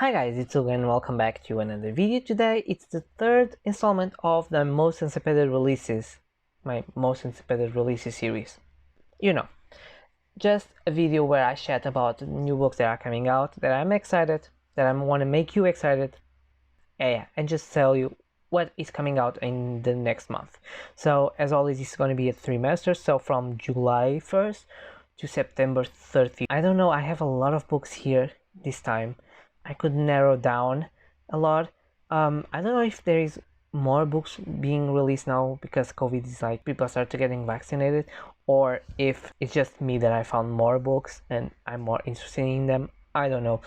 Hi guys, it's Uga and welcome back to another video. Today it's the third installment of the most anticipated releases, my most anticipated releases series. You know, just a video where I chat about new books that are coming out, that I'm excited, that I want to make you excited, and just tell you what is coming out in the next month. So as always, it's going to be a trimester, so from July 1st to September 30th. I don't know, I have a lot of books here this time. I could narrow down a lot. I don't know if there is more books being released now because COVID is like people started getting vaccinated, or if it's just me that I found more books and I'm more interested in them. I don't know.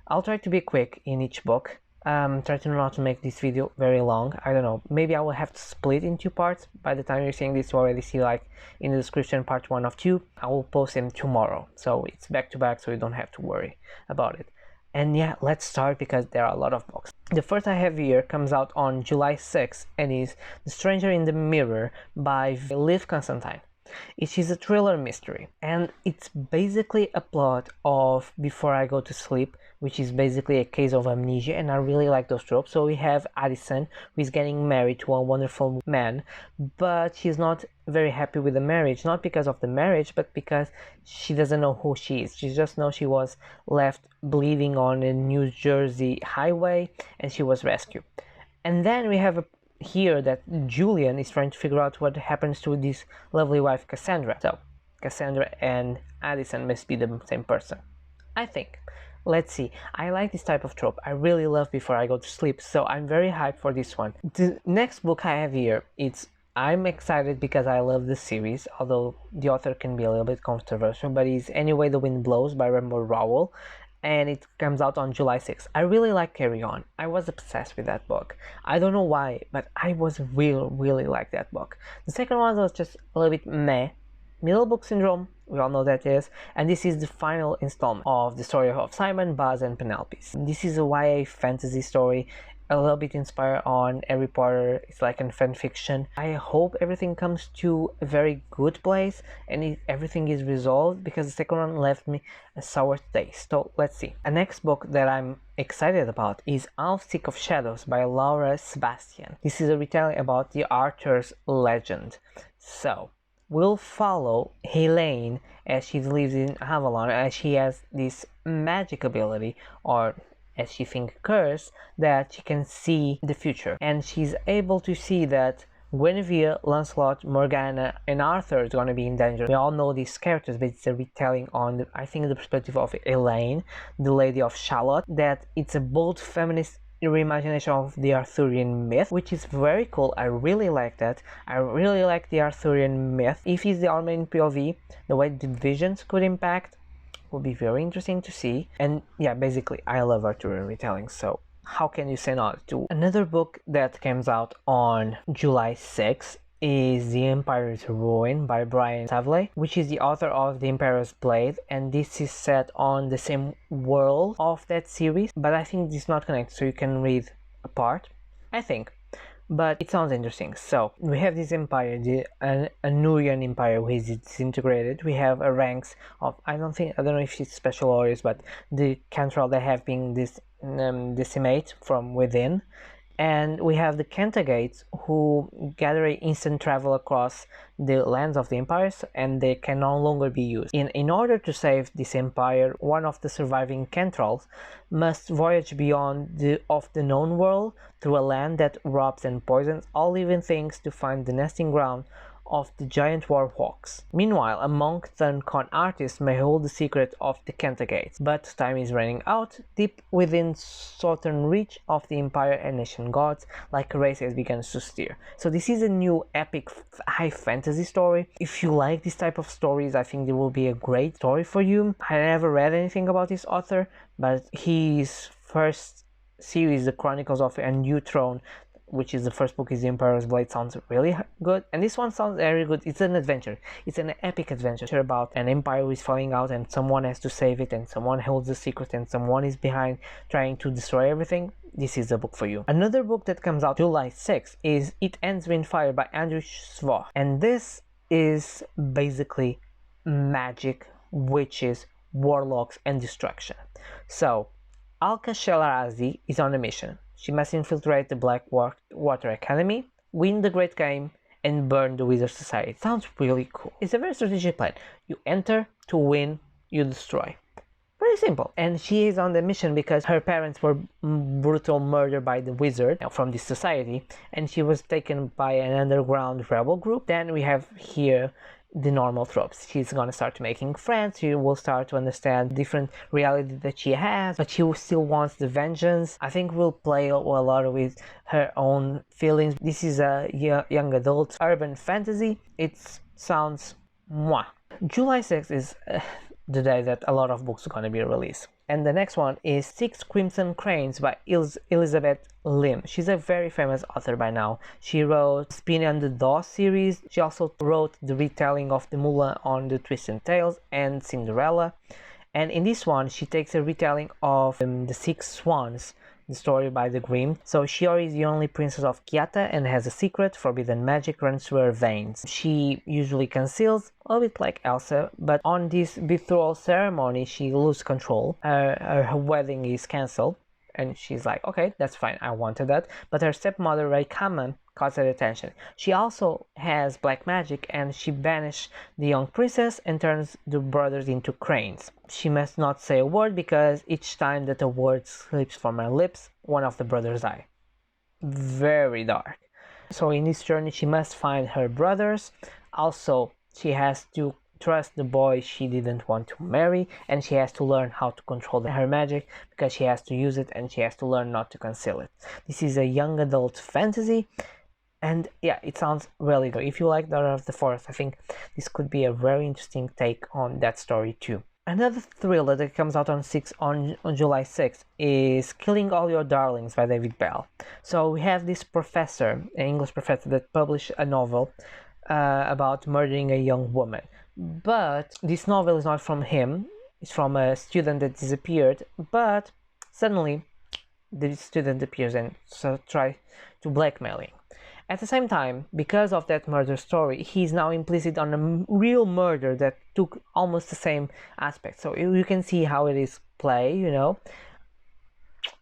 I'll try to be quick in each book. Try to not to make this video very long. I don't know, maybe I will have to split in two parts. By the time you're seeing this, you already see like in the description part 1 of 2. I will post them tomorrow, so it's back to back, so you don't have to worry about it. And yeah, let's start because there are a lot of books. The first I have here comes out on July 6th and is The Stranger in the Mirror by Liv Constantine. It is a thriller mystery, and it's basically a plot of Before I Go to Sleep, which is basically a case of amnesia, and I really like those tropes. So we have Addison, who is getting married to a wonderful man, but she's not very happy with the marriage, not because of the marriage, but because she doesn't know who she is. She just knows she was left bleeding on a New Jersey highway, and she was rescued. And then we have here that Julian is trying to figure out what happens to this lovely wife Cassandra. So Cassandra and Addison must be the same person, I think. Let's see. I like this type of trope. I really love Before I Go to Sleep, so I'm very hyped for this one. The next book I have here, I'm excited because I love the series, although the author can be a little bit controversial, but it's Anyway the Wind Blows by Rainbow Rowell, and it comes out on July 6th. I really like Carry On. I was obsessed with that book. I don't know why, but I was really like that book. The second one was just a little bit meh. Middle book syndrome, we all know that is, and this is the final installment of the story of Simon, Buzz, and Penelope. This is a YA fantasy story, a little bit inspired on Harry Potter. It's like a fan fiction. I hope everything comes to a very good place and everything is resolved, because the second one left me a sour taste. So let's see. A next book that I'm excited about is Half Sick of Shadows by Laura Sebastian. This is a retelling about the Arthur's legend. So we'll follow Helene as she lives in Avalon, as she has this magic ability, or as she thinks curse, that she can see the future, and she's able to see that Guinevere, Lancelot, Morgana, and Arthur is going to be in danger. We all know these characters, but it's a retelling on I think the perspective of Elaine, the Lady of Shalott, that it's a bold feminist reimagination of the Arthurian myth, which is very cool. I really like that. I really like the Arthurian myth. If it's the main POV, the way the visions could impact will be very interesting to see. And yeah, basically I love Arthurian retelling, so how can you say not to? Another book that comes out on July 6th is The Empire's Ruin by Brian Savley, which is the author of The Emperor's Blade, and this is set on the same world of that series, but I think this is not connected, so you can read apart, I think. But it sounds interesting. So we have this empire, the Anurian Empire, which is disintegrated. We have a ranks of I don't know if it's special orders, but the control they have been decimate from within. And we have the Cantagates, who gather instant travel across the lands of the empires, and they can no longer be used. In order to save this empire, one of the surviving Cantrolls must voyage beyond the known world through a land that robs and poisons all living things to find the nesting ground of the giant warhawks. Meanwhile, a monk turned con artist may hold the secret of the Cantagates, but time is running out. Deep within southern reach of the empire and nation gods, like a race has begun to steer. So this is a new epic high fantasy story. If you like this type of stories, I think it will be a great story for you. I never read anything about this author, but his first series, The Chronicles of a New Throne, which is the first book, is The Emperor's Blade, sounds really good, and this one sounds very good. It's an adventure. It's an epic adventure about an empire who is falling out and someone has to save it, and someone holds the secret, and someone is behind trying to destroy everything. This is the book for you. Another book that comes out July 6th is It Ends in Fire by Andrew Svoh, and this is basically magic, witches, warlocks, and destruction. So Alka Shelarazi is on a mission. She must infiltrate the Blackwater Academy, win the Great Game, and burn the Wizard Society. Sounds really cool. It's a very strategic plan. You enter to win, you destroy. Pretty simple. And she is on the mission because her parents were brutally murdered by the wizard from this society, and she was taken by an underground rebel group. Then we have here the normal tropes. She's gonna start making friends, she will start to understand different reality that she has, but she still wants the vengeance. I think we'll play a lot with her own feelings. This is a young adult urban fantasy. It sounds mwah. July 6th is the day that a lot of books are gonna be released. And the next one is Six Crimson Cranes by Elizabeth Lim. She's a very famous author by now. She wrote Spin and the Daw series. She also wrote the retelling of the Mulan on the Twisted Tales and Cinderella. And in this one, she takes a retelling of the Six Swans, the story by the Grimm. So Shiori is the only princess of Kyoto and has a secret. Forbidden magic runs through her veins. She usually conceals, a bit like Elsa, but on this betrothal ceremony she loses control. Her wedding is cancelled, and she's like, okay, that's fine, I wanted that. But her stepmother Raikama caught her attention. She also has black magic, and she banishes the young princess and turns the brothers into cranes. She must not say a word, because each time that a word slips from her lips, one of the brothers die. Very dark. So in this journey she must find her brothers. Also, she has to trust the boy she didn't want to marry, and she has to learn how to control her magic, because she has to use it and she has to learn not to conceal it. This is a young adult fantasy, and yeah, it sounds really good. If you like Daughter of the Forest, I think this could be a very interesting take on that story too. Another thriller that comes out on July 6th is Killing All Your Darlings by David Bell. So we have this professor, an English professor, that published a novel about murdering a young woman. But this novel is not from him, it's from a student that disappeared, but suddenly the student appears and tries to blackmail him. At the same time, because of that murder story, he's now implicit on a real murder that took almost the same aspect. So you can see how it is played, you know.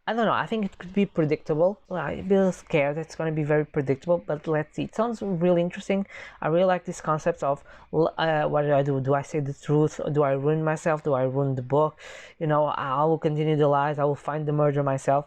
I don't know, I think it could be predictable. I'm a bit scared it's going to be very predictable, but let's see. It sounds really interesting. I really like this concept of what do I do? Do I say the truth? Do I ruin myself? Do I ruin the book? You know, I will continue the lies. I will find the murder myself.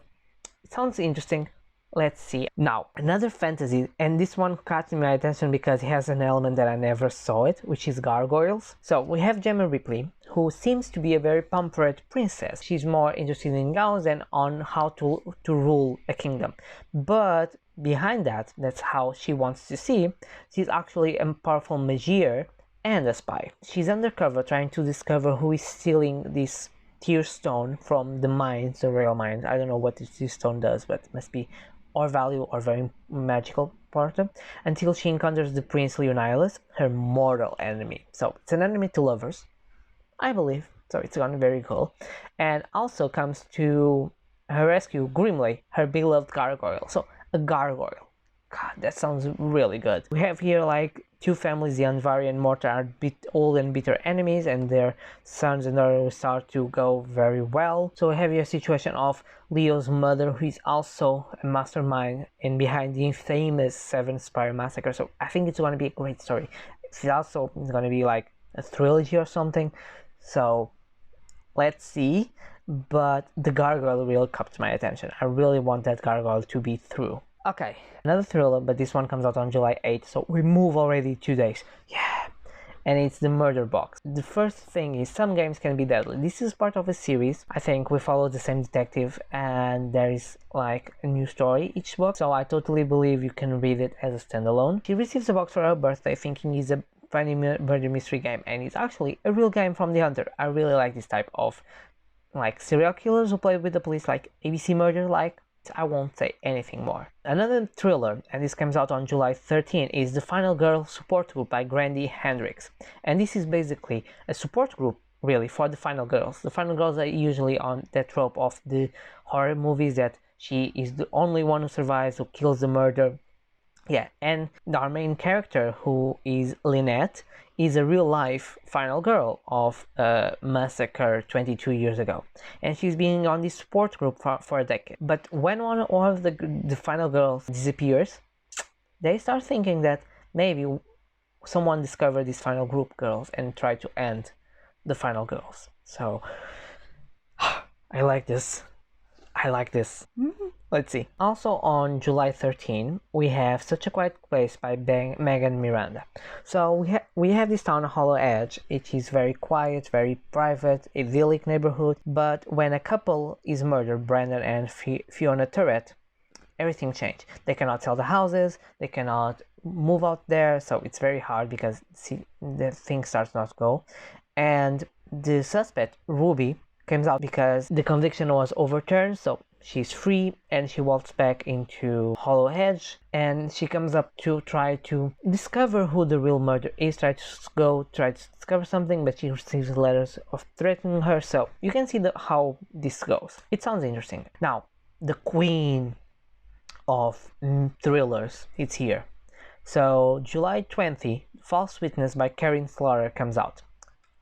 It sounds interesting. Let's see. Now, another fantasy, and this one caught my attention because it has an element that I never saw it, which is gargoyles. So we have Gemma Ripley, who seems to be a very pampered princess. She's more interested in gowns than on how to rule a kingdom. But behind that, that's how she wants to see, she's actually a powerful magier and a spy. She's undercover trying to discover who is stealing this tear stone from the mines, the royal mines. I don't know what this tear stone does, but it must be or value or very magical part of, until she encounters the Prince Leonidas, her mortal enemy. So it's an enemy to lovers, I believe, so it's gonna be very cool. And also comes to her rescue Grimley, her beloved gargoyle. So a gargoyle, god, that sounds really good. We have here like two families, the Anvari and Mortar, are old and bitter enemies, and their sons and daughters start to go very well. So we have here a situation of Leo's mother, who is also a mastermind and behind the infamous Seven Spire Massacre. So I think it's going to be a great story. It's also going to be like a trilogy or something. So let's see. But the gargoyle really caught my attention. I really want that gargoyle to be through. Okay, another thriller, but this one comes out on July 8th, so we move already 2 days. Yeah! And it's The Murder Box. The first thing is, some games can be deadly. This is part of a series. I think we follow the same detective and there is like a new story each book, so I totally believe you can read it as a standalone. She receives a box for her birthday thinking it's a funny murder mystery game, and it's actually a real game from the Hunter. I really like this type of like serial killers who play with the police, like ABC Murder, like. I won't say anything more. Another thriller, and this comes out on July 13, is The Final Girl Support Group by Grandi Hendrix. And this is basically a support group, really, for the final girls. The final girls are usually on that trope of the horror movies that she is the only one who survives, who kills the murder. Yeah, and our main character, who is Lynette, is a real-life final girl of a massacre 22 years ago, and she's been on this support group for a decade. But when one of the final girls disappears, they start thinking that maybe someone discovered these final group girls and tried to end the final girls. So I like this. I like this. Let's see. Also on July 13, we have Such a Quiet Place by Megan Miranda. So we have this town, Hollow Edge. It is very quiet, very private, idyllic neighborhood. But when a couple is murdered, Brandon and Fiona Turret, everything changed. They cannot sell the houses, they cannot move out there, so it's very hard because the thing starts not to go. And the suspect, Ruby, comes out because the conviction was overturned, so she's free and she walks back into Hollow Edge, and she comes up to try to discover who the real murderer is, try to discover something, but she receives letters of threatening her, so you can see how this goes. It sounds interesting. Now, the queen of thrillers, it's here. So July 20, False Witness by Karen Slaughter comes out.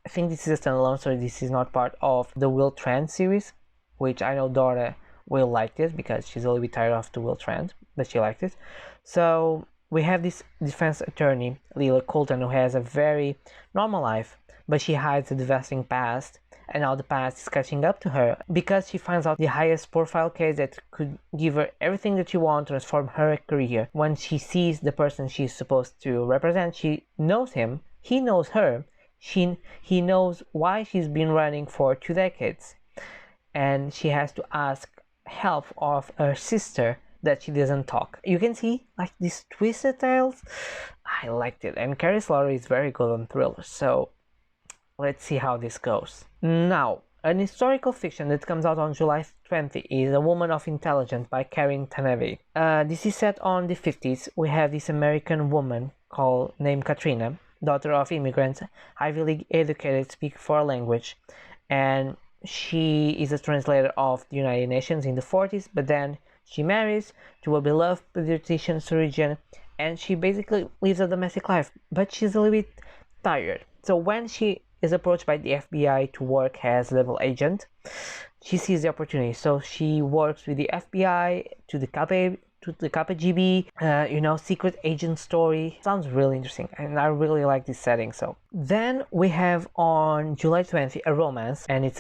I think this is a standalone, so this is not part of the Will Trent series, which I know Dora will like this because she's a little bit tired of the Will Trent, but she liked it. So we have this defense attorney, Lila Colton, who has a very normal life, but she hides a devastating past, and now the past is catching up to her because she finds out the highest profile case that could give her everything that she wants, transform her career. When she sees the person she's supposed to represent, she knows him, he knows her, he knows why she's been running for 2 decades, and she has to ask help of her sister that she doesn't talk. You can see like these twisted tales. I liked it, and Carrie Slaughter is very good on thrillers, so let's see how this goes. Now, an historical fiction that comes out on July 20 is A Woman of Intelligence by Karen Taneve. This is set on the 50s. We have this American woman named Katrina, daughter of immigrants, Ivy League educated, speak 4 languages, and she is a translator of the United Nations in the 40s, but then she marries to a beloved pediatrician surgeon, and she basically lives a domestic life, but she's a little bit tired. So when she is approached by the FBI to work as double agent, she sees the opportunity. So she works with the FBI to the KGB, secret agent story. Sounds really interesting, and I really like this setting. So then we have on July 20 a romance, and it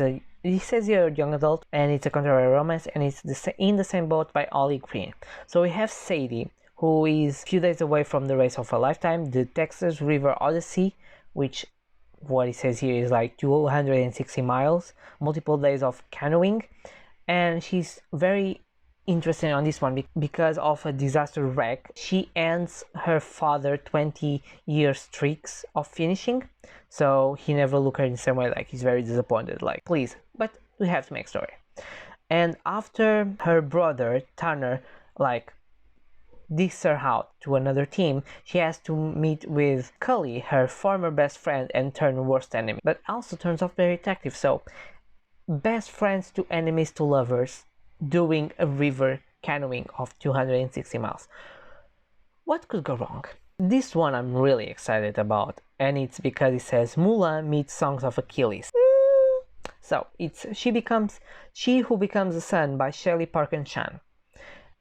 says you're a young adult, and it's a contemporary romance, and it's in the same boat by Ollie Green. So we have Sadie, who is a few days away from the race of her lifetime, the Texas River Odyssey, which what it says here is like 260 miles, multiple days of canoeing, and she's very interested on this one because of a disaster wreck. She ends her father 20-year streaks of finishing, so he never looked at her in the same way. Like, he's very disappointed, like, please, but we have to make story. And after her brother Tanner digs her out to another team, she has to meet with Cully, her former best friend and turn worst enemy, but also turns out very attractive. So best friends to enemies to lovers, doing a river canoeing of 260 miles. What could go wrong? This one I'm really excited about, and it's because it says Mulan meets Songs of Achilles. So it's She Who Becomes the Sun by Shelley Parker Chan,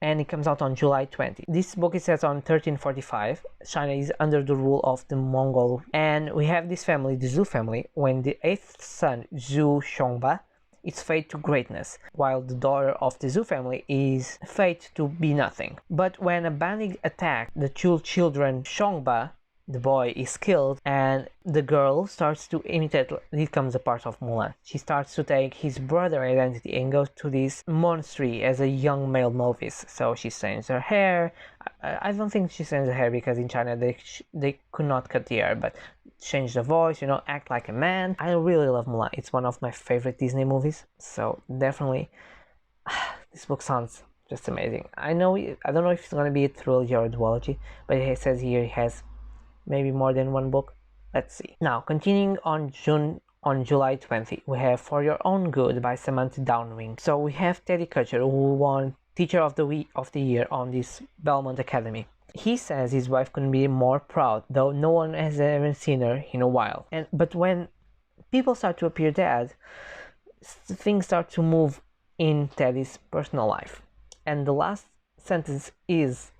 and it comes out on July 20. This book is set on 1345. China is under the rule of the Mongol, and we have this family, the Zhou family, when the 8th son, Zhou Xiongba, is fate to greatness, while the daughter of the Zhou family is fate to be nothing. But when a bandit attacks the 2 children, Xiongba, the boy, is killed, and the girl starts to imitate. This becomes a part of Mulan. She starts to take his brother identity and goes to this monastery as a young male novice. So she strands her hair. I don't think she strands her hair because in China they could not cut the hair, but change the voice, act like a man. I really love Mulan. It's one of my favorite Disney movies, so definitely this book sounds just amazing. I don't know if it's gonna be a trilogy or a duology, but it says here it has maybe more than one book. Let's see. Now, continuing on July 20, we have For Your Own Good by Samantha Downwing. So we have Teddy Kutcher, who won Teacher of the Year on this Belmont Academy. he says his wife couldn't be more proud, though no one has ever seen her in a while. But when people start to appear dead, things start to move in Teddy's personal life. And the last sentence is,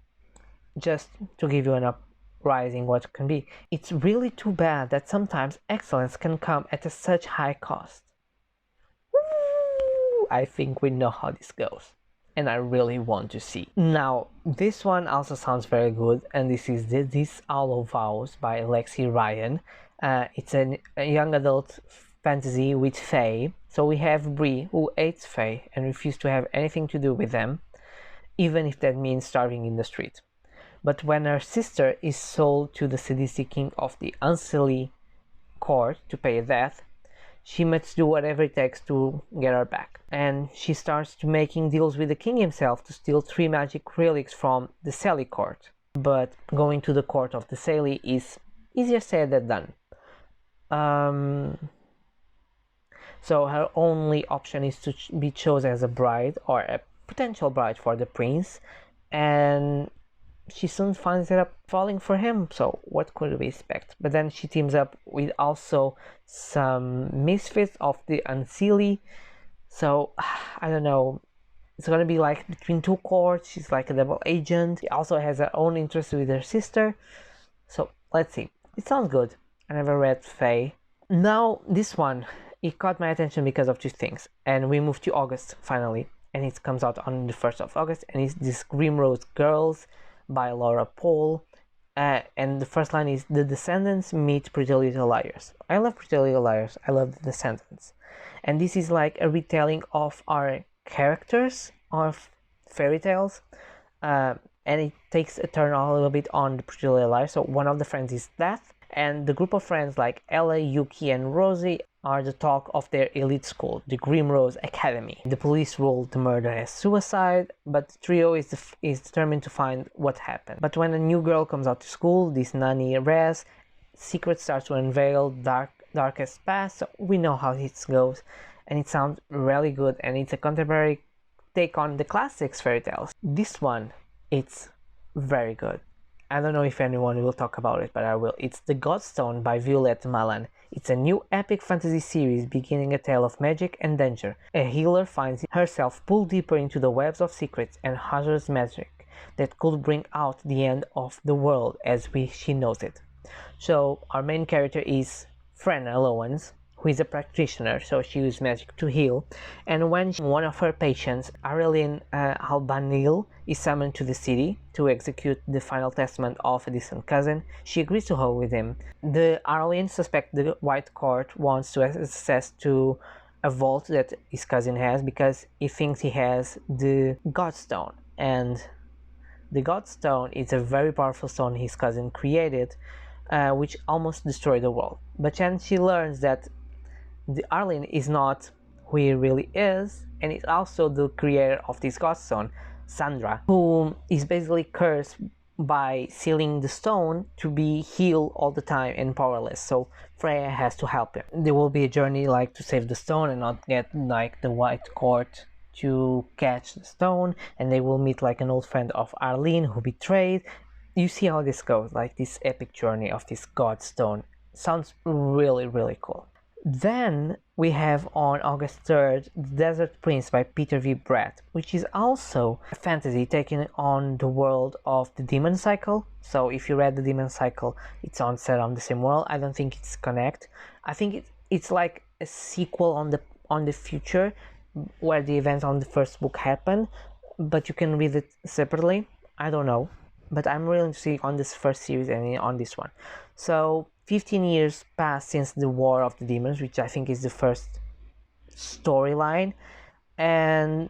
just to give you an uprising what can be, it's really too bad that sometimes excellence can come at such high cost. Woo! I think we know how this goes, and I really want to see. Now, this one also sounds very good, and this is This Hollow Vows by Lexi Ryan. It's a young adult fantasy with fae. So we have Bree, who hates fae and refuses to have anything to do with them, even if that means starving in the street. But when her sister is sold to the sadistic king of the Unsilly court to pay a debt, she must do whatever it takes to get her back. And she starts to making deals with the king himself to steal 3 magic relics from the Sally court. But going to the court of the Sally is easier said than done. So her only option is to be chosen as a bride or a potential bride for the prince, and she soon finds it up falling for him, so what could we expect? But then she teams up with also some misfits of the Unseelie, so I don't know, it's gonna be like between 2 courts. She's like a double agent. She also has her own interest with her sister, so let's see. It sounds good. I never read Fae. Now this one, it caught my attention because of 2 things, and we moved to August finally, and it comes out on the 1st of August, and it's this Grimrose Girls by Laura Pohl, and the first line is, the Descendants meet Pretty Little Liars. I love Pretty Little Liars, I love the Descendants, and this is like a retelling of our characters of fairy tales, and it takes a turn a little bit on the Pretty Little Liars. So one of the friends is Death, and the group of friends like Ella, Yuki, and Rosie are the talk of their elite school, the Grimrose Academy. The police ruled the murder as suicide, but the trio is determined to find what happened. But when a new girl comes out to school, this Nani Rez, secrets start to unveil, darkest past, so we know how it goes, and it sounds really good, and it's a contemporary take on the classics fairy tales. This one, it's very good. I don't know if anyone will talk about it, but I will. It's The Godstone by Violet Malan. It's a new epic fantasy series beginning a tale of magic and danger. A healer finds herself pulled deeper into the webs of secrets and hazardous magic that could bring out the end of the world as she knows it. So our main character is Fern Allowance, who is a practitioner, so she uses magic to heal, and when one of her patients, Aurelien Albanil, is summoned to the city to execute the final testament of a distant cousin, she agrees to go with him. The Aurelien suspects the White Court wants to have access to a vault that his cousin has because he thinks he has the Godstone, and the Godstone is a very powerful stone his cousin created, which almost destroyed the world. But then she learns that the Arlen is not who he really is, and is also the creator of this Godstone, Sandra, who is basically cursed by sealing the stone to be healed all the time and powerless. So Freya has to help him. There will be a journey like to save the stone and not get like the White Court to catch the stone, and they will meet like an old friend of Arlene who betrayed. You see how this goes, like this epic journey of this Godstone. Sounds really, really cool. Then we have on August 3rd The Desert Prince by Peter V. Brett, which is also a fantasy taking on the world of the Demon Cycle. So if you read the Demon Cycle, it's set on the same world. I don't think it's connect. I think it's like a sequel on the future where the events on the first book happen, but you can read it separately. I don't know, but I'm really interested on this first series and on this one. So 15 years passed since the War of the Demons, which I think is the first storyline, and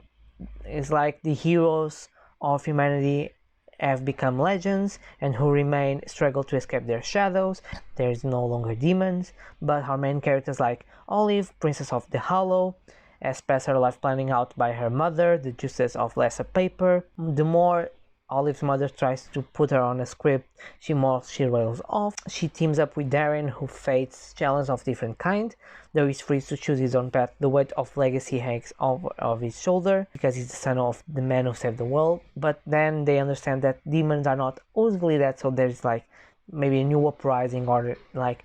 it's like the heroes of humanity have become legends, and who remain struggle to escape their shadows. There is no longer demons, but our main characters like Olive, Princess of the Hollow, has passed her life planning out by her mother, the justice of lesser paper. The more Olive's mother tries to put her on a script, she rails off. She teams up with Darren, who faces challenges of different kind. Though he's free to choose his own path, the weight of legacy hangs over his shoulder because he's the son of the man who saved the world. But then they understand that demons are not usually that, so there's like maybe a new uprising, or like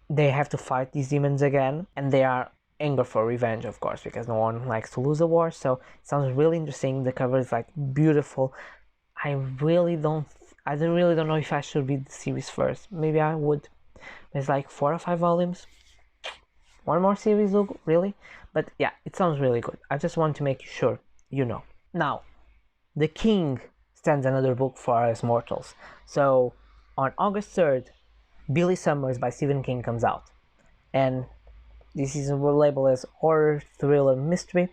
they have to fight these demons again, and they are anger for revenge, of course, because no one likes to lose a war. So it sounds really interesting. The cover is like beautiful. I really don't know if I should read the series first. Maybe I would. There's like 4 or 5 volumes. One more series, really? But yeah, it sounds really good. I just want to make sure you know. Now, The King stands another book for us mortals. So on August 3rd, Billy Summers by Stephen King comes out. And this is labeled as horror, thriller, mystery.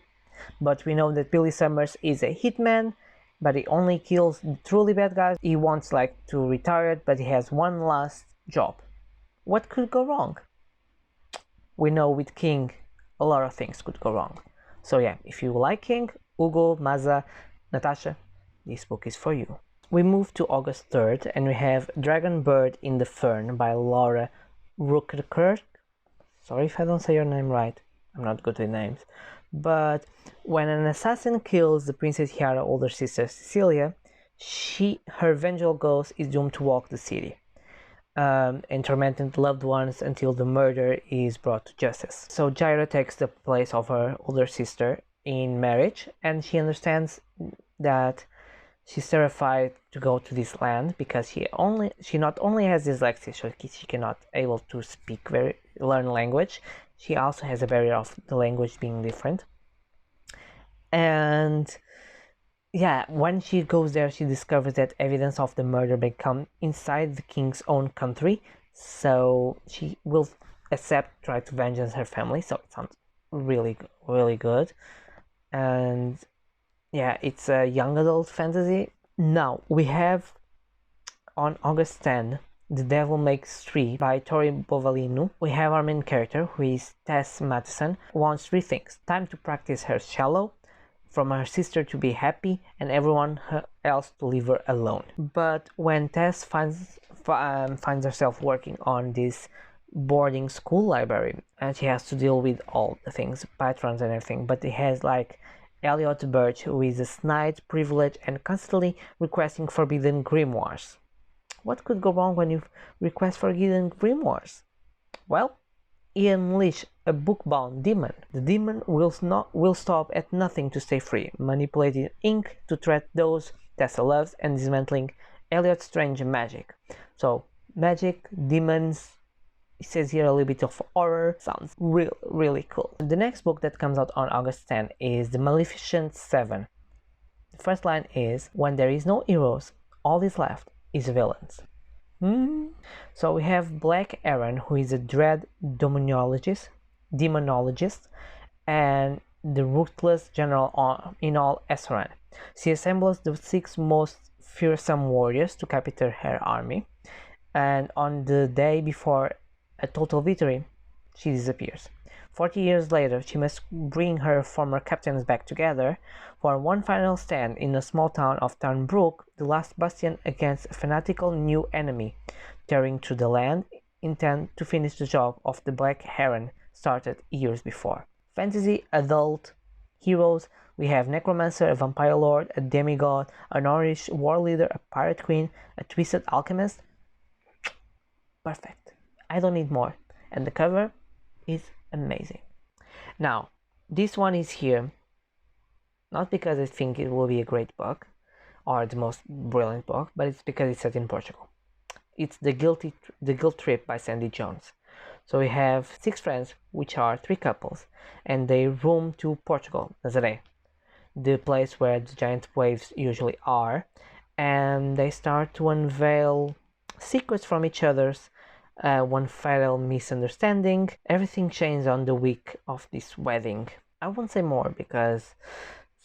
But we know that Billy Summers is a hitman, but he only kills the truly bad guys. He wants like to retire, but he has one last job. What could go wrong? We know with King, a lot of things could go wrong. So yeah, if you like King, Hugo, Maza, Natasha, this book is for you. We move to August 3rd and we have Dragonbird in the Fern by Laura Rookerkirk. Sorry if I don't say your name right. I'm not good with names. But when an assassin kills the Princess Chiara's older sister Cecilia, her vengeful ghost is doomed to walk the city, and tormenting loved ones until the murder is brought to justice. So Chiara takes the place of her older sister in marriage, and she understands that she's terrified to go to this land because she not only has dyslexia, so she cannot able to learn language. She also has a barrier of the language being different. And yeah, when she goes there, she discovers that evidence of the murder may come inside the king's own country. So she will try to vengeance her family. So it sounds really, really good. And yeah, it's a young adult fantasy. Now we have on August 10, The Devil Makes Three by Tori Bovalino. We have our main character, who is Tess Matheson, who wants 3 things: time to practice her cello, from her sister to be happy, and everyone else to leave her alone. But when Tess finds herself working on this boarding school library, and she has to deal with all the things, patrons and everything, but it has like Elliot Birch, who is a snide, privileged, and constantly requesting forbidden grimoires. What could go wrong when you request forbidden grimoires? Well, he unleashes a book-bound demon. The demon will stop at nothing to stay free, manipulating ink to threat those Tessa loves and dismantling Elliot's strange magic. So, magic, demons, it says here a little bit of horror. Sounds really cool. The next book that comes out on August 10 is The Maleficent Seven. The first line is, when there is no heroes, all is left is villains. So we have Black Aaron, who is a dread demonologist, and the ruthless general in all Esran. She assembles the 6 most fearsome warriors to capture her army, and on the day before a total victory, she disappears. 40 years later, she must bring her former captains back together for one final stand in the small town of Tarnbrook, the last bastion against a fanatical new enemy, tearing through the land, intent to finish the job of the Black Heron started years before. Fantasy adult heroes, we have Necromancer, a Vampire Lord, a Demigod, an Irish War Leader, a Pirate Queen, a Twisted Alchemist. Perfect. I don't need more. And the cover is amazing. Now, this one is here not because I think it will be a great book or the most brilliant book, but it's because it's set in Portugal. It's The Guilt Trip by Sandy Jones. So we have 6 friends, which are 3 couples, and they roam to Portugal, Nazaré, the place where the giant waves usually are, and they start to unveil secrets from each other's. One fatal misunderstanding. Everything changes on the week of this wedding. I won't say more because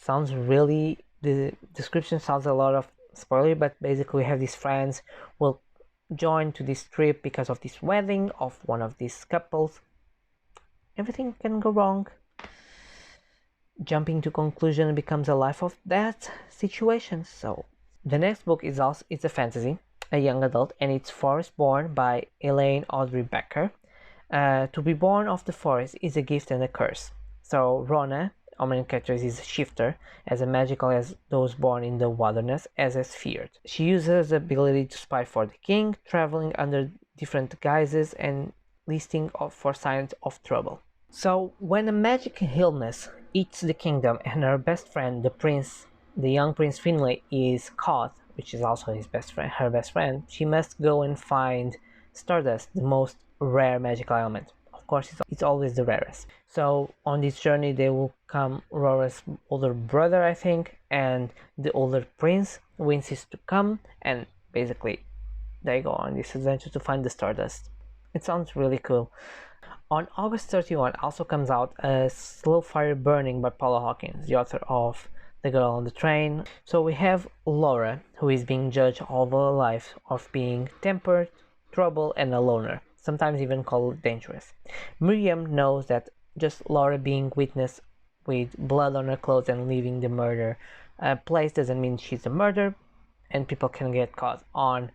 the description sounds a lot of spoiler, but basically we have these friends will join to this trip because of this wedding of one of these couples. Everything can go wrong. Jumping to conclusion becomes a life or death situation. So The next book is also it's a fantasy, a young adult, and it's Forestborn by Elaine Audrey Becker. To be born of the forest is a gift and a curse. So Rona, our main character, is a shifter, as magical as those born in the wilderness, as is feared. She uses the ability to spy for the king, traveling under different guises and listing for signs of trouble. So when a magic illness eats the kingdom and her best friend, the young Prince Finlay, is caught, which is also her best friend, she must go and find Stardust, the most rare magical element. Of course, it's always the rarest. So on this journey, they will come Rora's older brother, I think, and the older prince who insists to come, and basically they go on this adventure to find the Stardust. It sounds really cool. On August 31 also comes out a Slow Fire Burning by Paula Hawkins, the author of The Girl on the Train. So we have Laura, who is being judged all her life of being tempered, trouble, and a loner, sometimes even called dangerous. Miriam knows that just Laura being witness with blood on her clothes and leaving the murder place doesn't mean she's a murderer, and people can get caught on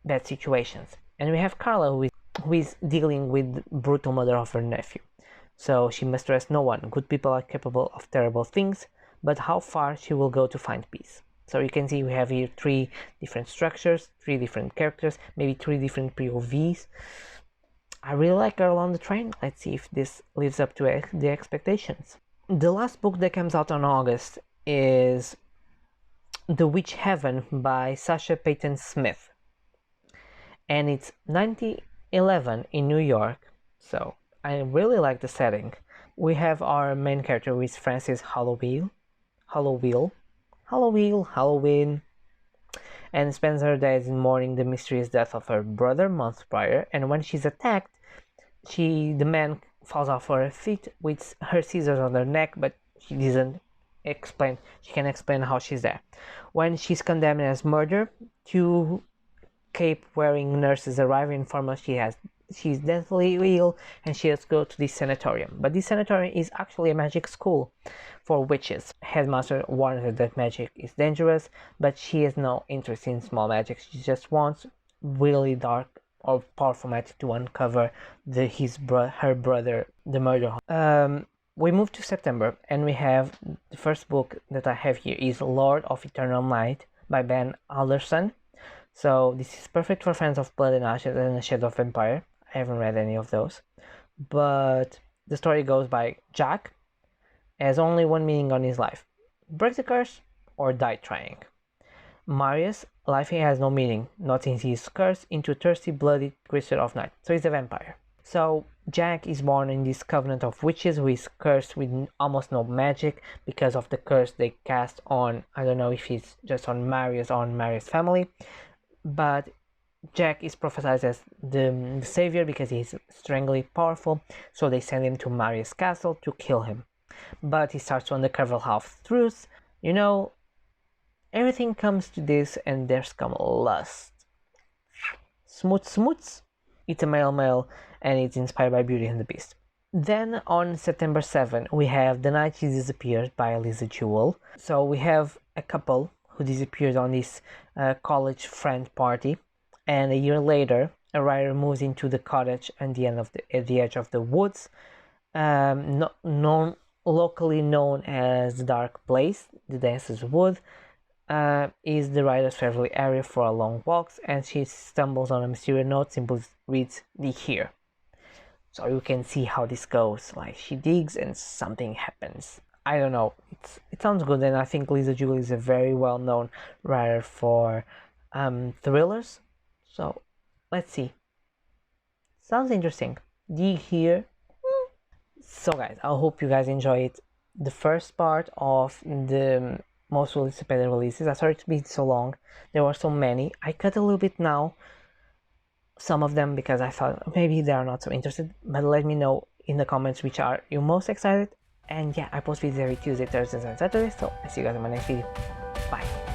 bad situations. And we have Carla, who is dealing with brutal murder of her nephew. So she must trust no one. Good people are capable of terrible things, but how far she will go to find peace. So you can see we have here 3 different structures, 3 different characters, maybe 3 different POVs. I really like Girl on the Train. Let's see if this lives up to the expectations. The last book that comes out on August is The Witch Heaven by Sasha Payton Smith. And it's 1911 in New York, so I really like the setting. We have our main character, who is Frances Halloween, and spends her days in mourning the mysterious death of her brother months prior. And when she's attacked, the man falls off her feet with her scissors on her neck, but she can explain how she's there. When she's condemned as murder, 2 cape-wearing nurses arrive and inform her she's deathly ill and she has to go to this sanatorium. But this sanatorium is actually a magic school for witches. Headmaster warns her that magic is dangerous, but she has no interest in small magic. She just wants really dark or powerful magic to uncover her brother, the murderer. We move to September, and we have the first book that I have here is Lord of Eternal Night by Ben Alderson. So this is perfect for fans of Blood and Ashes and A Shadow of Vampire. I haven't read any of those. But the story goes by Jack has only one meaning on his life: break the curse or die trying. Marius, life has no meaning, not since he is cursed into a thirsty, bloody creature of night. So he's a vampire. So Jack is born in this covenant of witches who is cursed with almost no magic because of the curse they cast on, I don't know if it's just on Marius or on Marius' family. But Jack is prophesied as the savior because he's strangely powerful, so they send him to Marius' castle to kill him. But he starts to uncover half-truths. Everything comes to this, and there's come lust. Smoots. It's a male, and it's inspired by Beauty and the Beast. Then on September 7, we have The Night She Disappeared by Eliza Jewell. So we have a couple who disappeared on this college friend party, and a year later a writer moves into the cottage at the edge of the woods, locally known as the Dark Place. The Dancer's Wood is the writer's favorite area for long walks, and she stumbles on a mysterious note. Simply reads "Dig here." So you can see how this goes. Like, she digs and something happens. I don't know. It sounds good, and I think Lisa Jewell is a very well-known writer for thrillers. So let's see. Sounds interesting. Dig here. So guys, I hope you guys enjoyed the first part of the most anticipated releases. I'm sorry to be so long. There were so many. I cut a little bit now, some of them, because I thought maybe they are not so interested. But let me know in the comments which are you most excited. And yeah, I post videos every Tuesday, Thursdays, and Saturdays. So I see you guys in my next video. Bye.